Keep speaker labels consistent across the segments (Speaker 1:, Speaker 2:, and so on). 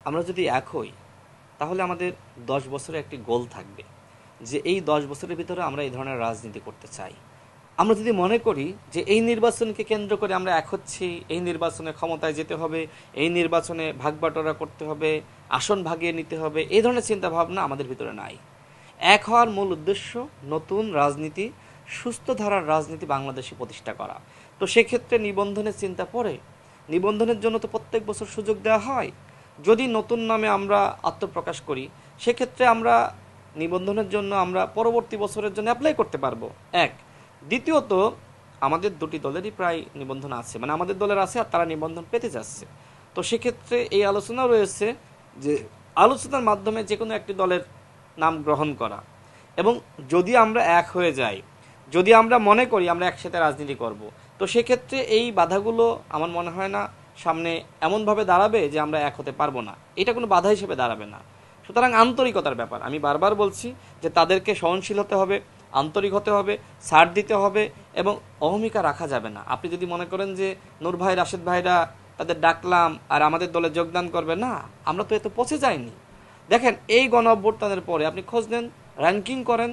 Speaker 1: আমরা যদি এক হই তাহলে আমাদের 10 বছরের একটি গোল থাকবে যে এই 10 বছরের ভিতরে আমরা এই ধরনের রাজনীতি করতে চাই। আমরা যদি মনে করি যে এই নির্বাচনকে কেন্দ্র করে আমরা এক হচ্ছি, এই নির্বাচনে ক্ষমতায় যেতে হবে, এই নির্বাচনে ভাগবাটোয়ারা করতে হবে, আসন ভাগিয়ে নিতে হবে, এই ধরনের চিন্তা ভাবনা আমাদের ভিতরে নাই। এক হওয়ার মূল উদ্দেশ্য নতুন রাজনীতি, সুস্থ ধারার রাজনীতি বাংলাদেশে প্রতিষ্ঠা করা। তো সেক্ষেত্রে নিবন্ধনের চিন্তা পড়ে। নিবন্ধনের জন্য তো প্রত্যেক বছর সুযোগ দেওয়া হয়। যদি নতুন নামে আমরা আত্মপ্রকাশ করি সেক্ষেত্রে আমরা নিবন্ধনের জন্য আমরা পরবর্তী বছরের জন্য অ্যাপ্লাই করতে পারবো। এক, দ্বিতীয়ত আমাদের দুটি দলেরই প্রায় নিবন্ধন আছে, মানে আমাদের দলের আছে আর তারা নিবন্ধন পেতে যাচ্ছে। তো সেক্ষেত্রে এই আলোচনা রয়েছে যে আলোচনার মাধ্যমে যে কোনো একটি দলের নাম গ্রহণ করা, এবং যদি আমরা এক হয়ে যাই, যদি আমরা মনে করি আমরা একসাথে রাজনীতি করব, তো সেক্ষেত্রে এই বাধাগুলো আমার মনে হয় না সামনে এমনভাবে দাঁড়াবে যে আমরা এক হতে পারবো না। এটা কোনো বাধা হিসেবে দাঁড়াবে না। সুতরাং আন্তরিকতার ব্যাপার, আমি বারবার বলছি যে তাদেরকে সহনশীল হতে হবে, আন্তরিক হতে হবে, ছাড় দিতে হবে এবং অহমিকা রাখা যাবে না। আপনি যদি মনে করেন যে নূর ভাই, রাশেদ ভাইরা তাদের ডাকলাম আর আমাদের দলে যোগদান করবে না, আমরা তো এত পৌঁছে যাইনি। দেখেন, এই গণ অভ্যুত্থানের পরে আপনি খোঁজ নেন, র্যাঙ্কিং করেন,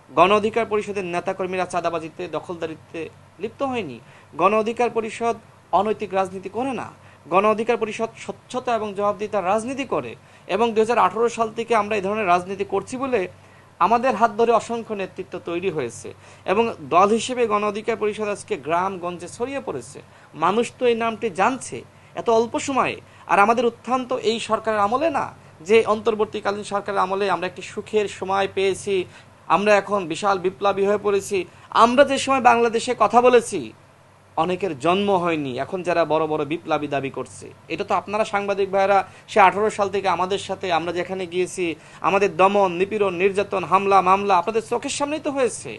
Speaker 1: গণ অধিকার পরিষদের নেতাকর্মীরা চাঁদাবাজিতে, দখলদারিতে লিপ্ত হয়নি। গণ অধিকার পরিষদ অনৈতিক রাজনীতি করে না। গণ অধিকার পরিষদ স্বচ্ছতা এবং জবাবদিহিতার রাজনীতি করে, এবং 2018 সাল থেকে আমরা এই ধরনের রাজনীতি করছি বলে আমাদের হাত ধরে অসংখ্য নেতৃত্ব তৈরি হয়েছে, এবং দল হিসেবে গণ অধিকার পরিষদ আজকে গ্রামগঞ্জে ছড়িয়ে পড়েছে। মানুষ তো এই নামটি জানছে এত অল্প সময়ে। আর আমাদের উত্থান তো এই সরকারের আমলে না, যে অন্তর্বর্তীকালীন সরকারের আমলে আমরা একটি সুখের সময় পেয়েছি, আমরা এখন বিশাল বিপ্লবী হয়ে পড়েছি। আমরা যে সময় বাংলাদেশে কথা বলেছি অনেকের জন্ম হয়নি, এখন যারা বড় বড় বিপ্লবী দাবি করছে। এটা তো আপনারা সাংবাদিক ভাইরা সে 18 সাল থেকে আমাদের সাথে আমরা যেখানে গিয়েছি, আমাদের দমন, নিপীড়ন, নির্যাতন, হামলা, মামলা আপনাদের চোখের সামনেই তো হয়েছে।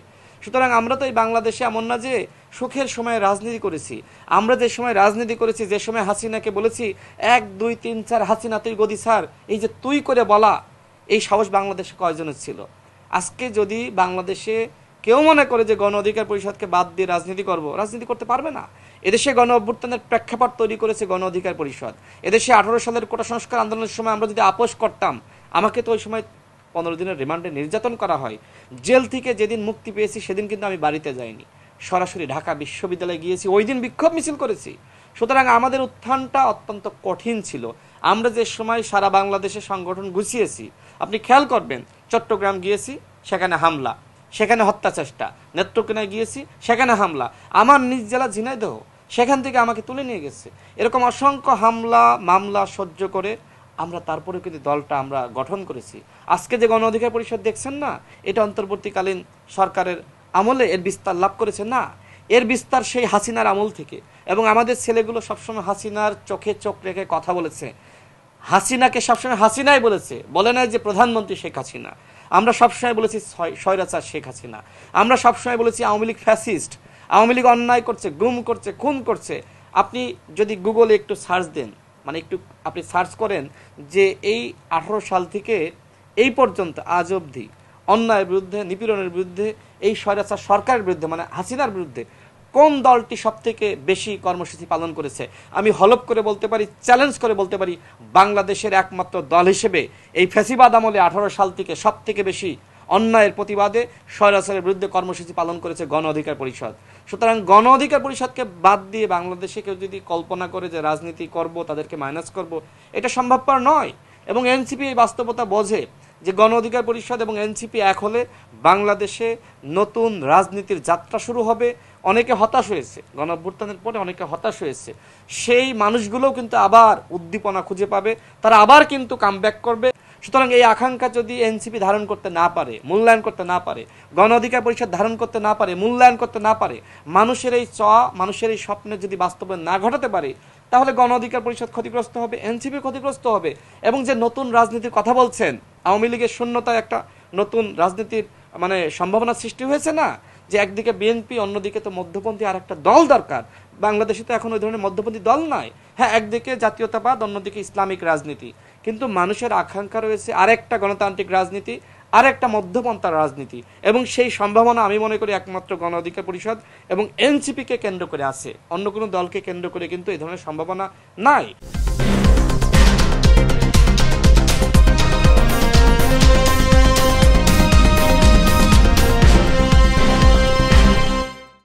Speaker 1: সুতরাং আমরা তো এই বাংলাদেশে এমন না যে সুখের সময় রাজনীতি করেছি। আমরা যে সময় রাজনীতি করেছি, যে সময় হাসিনাকে বলেছি 1, 2, 3, 4 হাসিনা তুই গদি স্যার, এই যে তুই করে বলা, এই সাহস বাংলাদেশে কয়জনের ছিল? আজকে যদি বাংলাদেশে কেউ মনে করে যে গণ অধিকার পরিষদকে বাদ দিয়ে রাজনীতি করব, রাজনীতি করতে পারবে না। এদেশে গণ অভ্যুত্থানের প্রেক্ষাপট তৈরি করেছে গণ অধিকার পরিষদ। এদেশে 18 সালের কোটা সংস্কার আন্দোলনের সময় আমরা যদি আপোষ করতাম, আমাকে তো ওই সময় 15 দিনের রিমান্ডে নির্যাতন করা হয়। জেল থেকে যেদিন মুক্তি পেয়েছি সেদিন কিন্তু আমি বাড়িতে যাইনি, সরাসরি ঢাকা বিশ্ববিদ্যালয়ে গিয়েছি, ওই দিন বিক্ষোভ মিছিল করেছি। সুতরাং আমাদের উত্থানটা অত্যন্ত কঠিন ছিল। আমরা যে সময় সারা বাংলাদেশে সংগঠন গুছিয়েছি, আপনি খেয়াল করবেন, চট্টগ্রাম গিয়েছি, সেখানে হামলা, সেখানে হত্যা চেষ্টা। নেত্রকোনায় গিয়েছি, সেখানে হামলা। আমার নিজ জেলা ঝিনাইদহ, সেখান থেকে আমাকে তুলে নিয়ে গেছে। এরকম অসংখ্য হামলা মামলা সহ্য করে আমরা তারপরে কিন্তু দলটা আমরা গঠন করেছি। আজকে যে গণ অধিকার পরিষদ দেখছেন না, এটা অন্তর্বর্তীকালীন সরকারের আমলে এর বিস্তার লাভ করেছে না, এর বিস্তার সেই হাসিনার আমল থেকে। এবং আমাদের ছেলেগুলো সবসময় হাসিনার চোখে চোখ রেখে কথা বলেছে, হাসিনাকে সবসময় হাসিনাই বলেছে, বলে নাই যে প্রধানমন্ত্রী শেখ হাসিনা। আমরা সবসময় বলেছি স্বৈরাচার শেখ হাসিনা। আমরা সবসময় বলেছি আওয়ামী লীগ ফ্যাসিস্ট, আওয়ামী লীগ অন্যায় করছে, গুম করছে, খুন করছে। আপনি যদি গুগলে একটু সার্চ দেন, মানে একটু আপনি সার্চ করেন যে এই 18 সাল থেকে এই পর্যন্ত আজ অবধি অন্যায়ের বিরুদ্ধে, নিপীড়নের বিরুদ্ধে, এই স্বৈরাচার সরকারের বিরুদ্ধে, মানে হাসিনার বিরুদ্ধে কোন দলটি সবথেকে বেশি কর্মসূচি পালন করেছে, আমি হলফ করে বলতে পারি, চ্যালেঞ্জ করে বলতে পারি, বাংলাদেশের একমাত্র দল হিসেবে এই ফ্যাসিবাদ আমলে 18 সাল থেকে সবথেকে বেশি অন্যায়ের প্রতিবাদে স্বৈরাচারের বিরুদ্ধে কর্মসূচি পালন করেছে গণ অধিকার পরিষদ। সুতরাং গণ অধিকার পরিষদকে বাদ দিয়ে বাংলাদেশে কেউ যদি কল্পনা করে যে রাজনীতি করব, তাদেরকে মাইনাস করব, এটা সম্ভবপর নয়। এবং এনসিপি এই বাস্তবতা বোঝে যে গণ অধিকার পরিষদ এবং এনসিপি এক হলে বাংলাদেশে নতুন রাজনীতির যাত্রা শুরু হবে। অনেকে হতাশ হয়েছে, গণ অভ্যুত্থানের পরে অনেকে হতাশ হয়েছে, সেই মানুষগুলোও কিন্তু আবার উদ্দীপনা খুঁজে পাবে, তারা আবার কিন্তু কামব্যাক করবে। সুতরাং এই আকাঙ্ক্ষা যদি এনসিপি ধারণ করতে না পারে, মূল্যায়ন করতে না পারে, গণ অধিকার পরিষদ ধারণ করতে না পারে, মূল্যায়ন করতে না পারে, মানুষের এই চাওয়া, মানুষের এই স্বপ্নের যদি বাস্তবায়ন না ঘটাতে পারে, তাহলে গণ অধিকার পরিষদ ক্ষতিগ্রস্ত হবে, এনসিপি ক্ষতিগ্রস্ত হবে। এবং যে নতুন রাজনীতির কথা বলছেন, আওয়ামী লীগের শূন্যতায় একটা নতুন রাজনীতির মানে সম্ভাবনা সৃষ্টি হয়েছে না, যে একদিকে বিএনপি, অন্যদিকে তো মধ্যপন্থী আর একটা দল দরকার। বাংলাদেশে তো এখন ওই ধরনের মধ্যপন্থী দল নাই। হ্যাঁ, একদিকে জাতীয়তাবাদ, অন্যদিকে ইসলামিক রাজনীতি, কিন্তু মানুষের আকাঙ্ক্ষা রয়েছে আরেকটা গণতান্ত্রিক রাজনীতি, আরেকটা মধ্যপন্থার রাজনীতি। এবং সেই সম্ভাবনা আমি মনে করি একমাত্র গণ অধিকার পরিষদ এবং এনসিপিকে কেন্দ্র করে আছে, অন্য কোনো দলকে কেন্দ্র করে কিন্তু এই ধরনের সম্ভাবনা নাই।